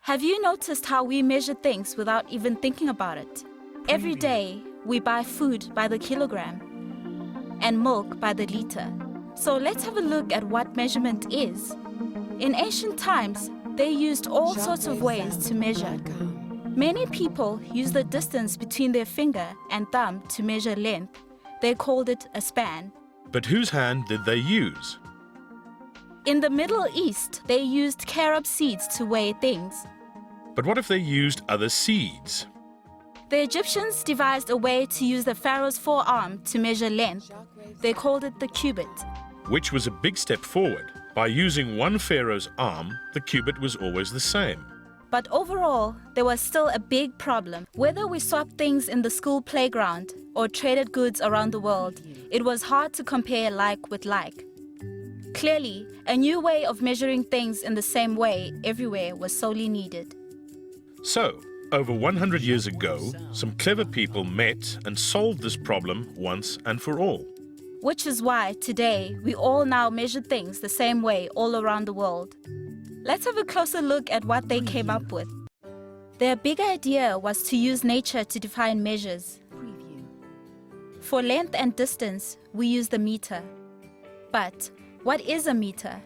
Have you noticed how we measure things without even thinking about it? Every day, we buy food by the kilogram and milk by the liter. So let's have a look at what measurement is. In ancient times, they used all sorts of ways to measure. Many people use the distance between their finger and thumb to measure length. They called it a span. But whose hand did they use? In the Middle East, they used carob seeds to weigh things. But what if they used other seeds? The Egyptians devised a way to use the pharaoh's forearm to measure length. They called it the cubit. Which was a big step forward. By using one pharaoh's arm, the cubit was always the same. But overall, there was still a big problem. Whether we swapped things in the school playground or traded goods around the world, it was hard to compare like with like. Clearly, a new way of measuring things in the same way everywhere was sorely needed. So, over 100 years ago, some clever people met and solved this problem once and for all. Which is why today we all now measure things the same way all around the world. Let's have a closer look at what they came up with. Their big idea was to use nature to define measures. For length and distance, we use the meter. But what is a meter?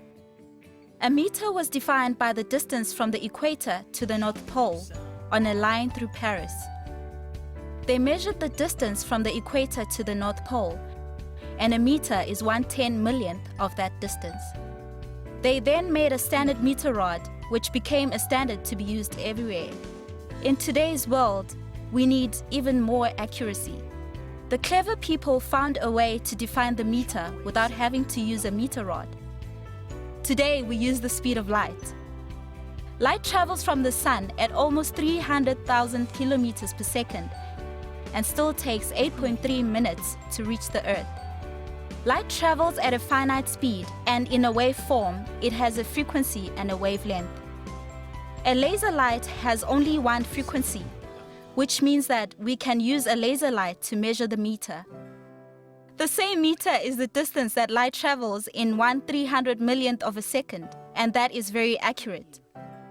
A meter was defined by the distance from the equator to the North Pole on a line through Paris. They measured the distance from the equator to the North Pole, and a meter is 1/10 millionth of that distance. They then made a standard meter rod, which became a standard to be used everywhere. In today's world, we need even more accuracy. The clever people found a way to define the meter without having to use a meter rod. Today, we use the speed of light. Light travels from the sun at almost 300,000 kilometers per second and still takes 8.3 minutes to reach the Earth. Light travels at a finite speed, and in a wave form, it has a frequency and a wavelength. A laser light has only one frequency, which means that we can use a laser light to measure the meter. The same meter is the distance that light travels in 1/300 millionth of a second, and that is very accurate.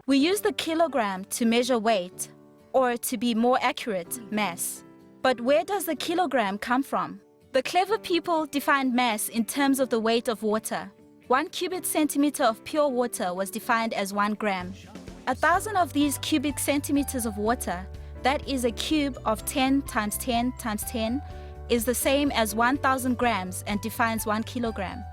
We use the kilogram to measure weight, or to be more accurate, mass. But where does the kilogram come from? The clever people defined mass in terms of the weight of water. 1 cubic centimeter of pure water was defined as 1 gram. 1,000 of these cubic centimeters of water, that is a cube of 10 times 10 times 10, is the same as 1,000 grams and defines 1 kilogram.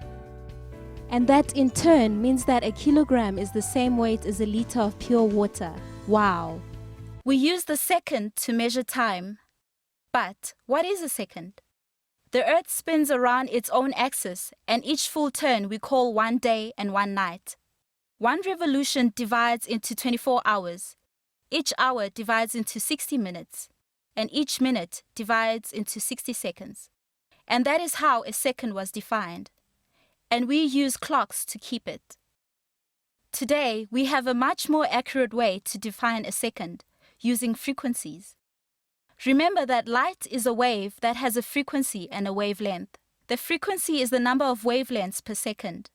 And that in turn means that a kilogram is the same weight as a liter of pure water. Wow! We use the second to measure time. But what is a second? The Earth spins around its own axis, and each full turn we call 1 day and 1 night. 1 revolution divides into 24 hours. Each hour divides into 60 minutes. And each minute divides into 60 seconds. And that is how a second was defined. And we use clocks to keep it. Today, we have a much more accurate way to define a second, using frequencies. Remember that light is a wave that has a frequency and a wavelength. The frequency is the number of wavelengths per second.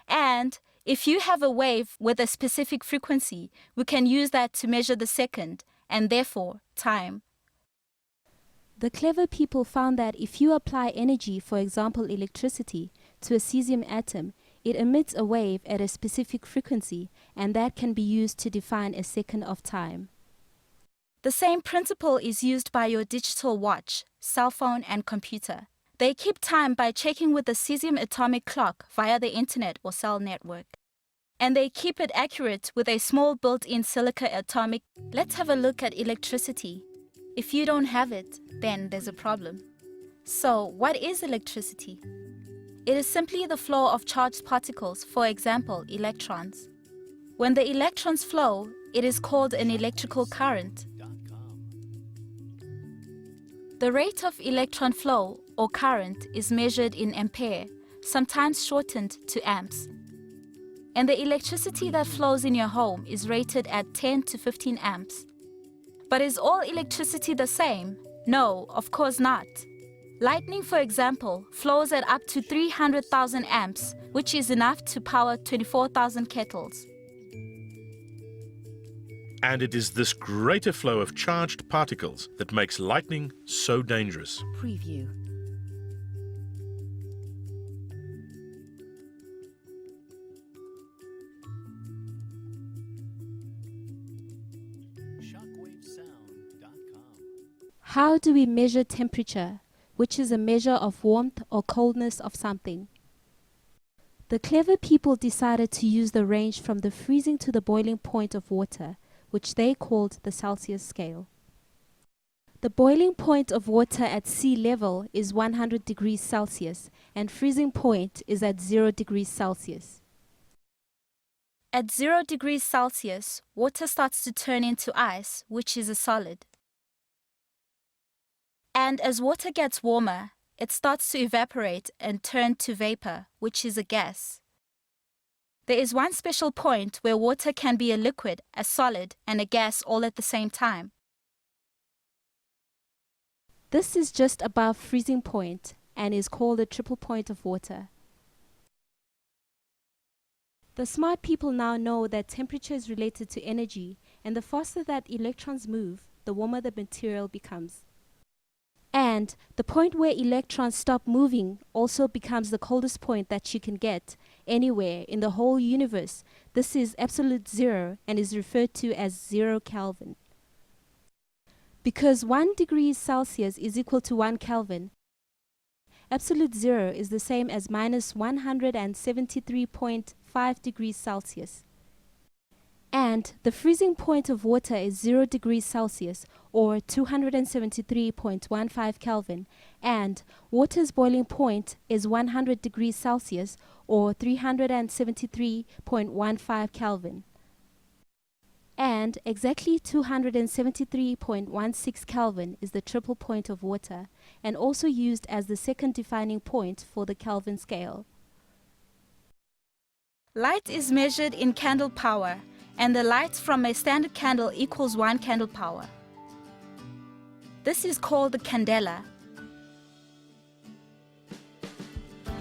And if you have a wave with a specific frequency, we can use that to measure the second, and therefore, time. The clever people found that if you apply energy, for example electricity, to a cesium atom, it emits a wave at a specific frequency, and that can be used to define a second of time. The same principle is used by your digital watch, cell phone, and computer. They keep time by checking with the cesium atomic clock via the internet or cell network. And they keep it accurate with a small built-in silica atomic. Let's have a look at electricity. If you don't have it, then there's a problem. So, what is electricity? It is simply the flow of charged particles, for example, electrons. When the electrons flow, it is called an electrical current. The rate of electron flow, or current, is measured in ampere, sometimes shortened to amps. And the electricity that flows in your home is rated at 10 to 15 amps. But is all electricity the same? No, of course not. Lightning, for example, flows at up to 300,000 amps, which is enough to power 24,000 kettles. And it is this greater flow of charged particles that makes lightning so dangerous. Preview. How do we measure temperature, which is a measure of warmth or coldness of something? The clever people decided to use the range from the freezing to the boiling point of water, which they called the Celsius scale. The boiling point of water at sea level is 100 degrees Celsius, and freezing point is at 0 degrees Celsius. At 0 degrees Celsius, water starts to turn into ice, which is a solid. And as water gets warmer, it starts to evaporate and turn to vapor, which is a gas. There is one special point where water can be a liquid, a solid, and a gas all at the same time. This is just above freezing point and is called the triple point of water. The smart people now know that temperature is related to energy, and the faster that electrons move, the warmer the material becomes. And the point where electrons stop moving also becomes the coldest point that you can get anywhere in the whole universe. This is absolute zero and is referred to as 0 Kelvin. Because 1 degree Celsius is equal to 1 Kelvin, absolute zero is the same as minus 173.5 degrees Celsius. And the freezing point of water is 0 degrees Celsius or 273.15 Kelvin, and water's boiling point is 100 degrees Celsius or 373.15 Kelvin. And exactly 273.16 Kelvin is the triple point of water, and also used as the second defining point for the Kelvin scale. Light is measured in candle power, and the light from a standard candle equals 1 candle power. This is called the candela.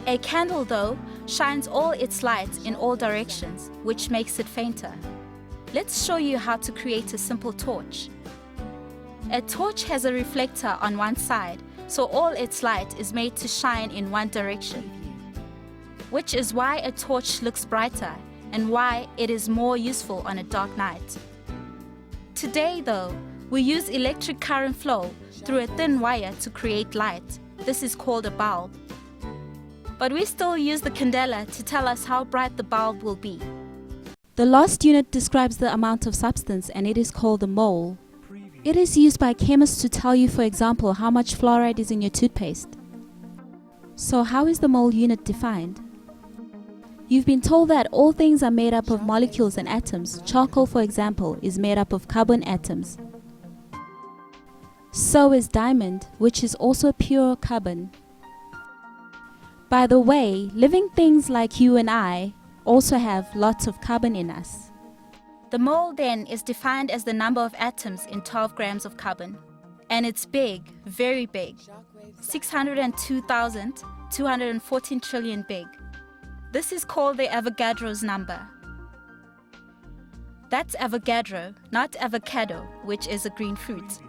A candle, though, shines all its light in all directions, which makes it fainter. Let's show you how to create a simple torch. A torch has a reflector on one side, so all its light is made to shine in one direction, which is why a torch looks brighter and why it is more useful on a dark night. Today, though, we use electric current flow through a thin wire to create light. This is called a bulb. But we still use the candela to tell us how bright the bulb will be. The last unit describes the amount of substance, and it is called a mole. It is used by chemists to tell you, for example, how much fluoride is in your toothpaste. So how is the mole unit defined? You've been told that all things are made up of molecules and atoms. Charcoal, for example, is made up of carbon atoms. So is diamond, which is also pure carbon. By the way, living things like you and I also have lots of carbon in us. The mole then is defined as the number of atoms in 12 grams of carbon. And it's big, very big. 602,214 trillion big. This is called the Avogadro's number. That's Avogadro, not avocado, which is a green fruit.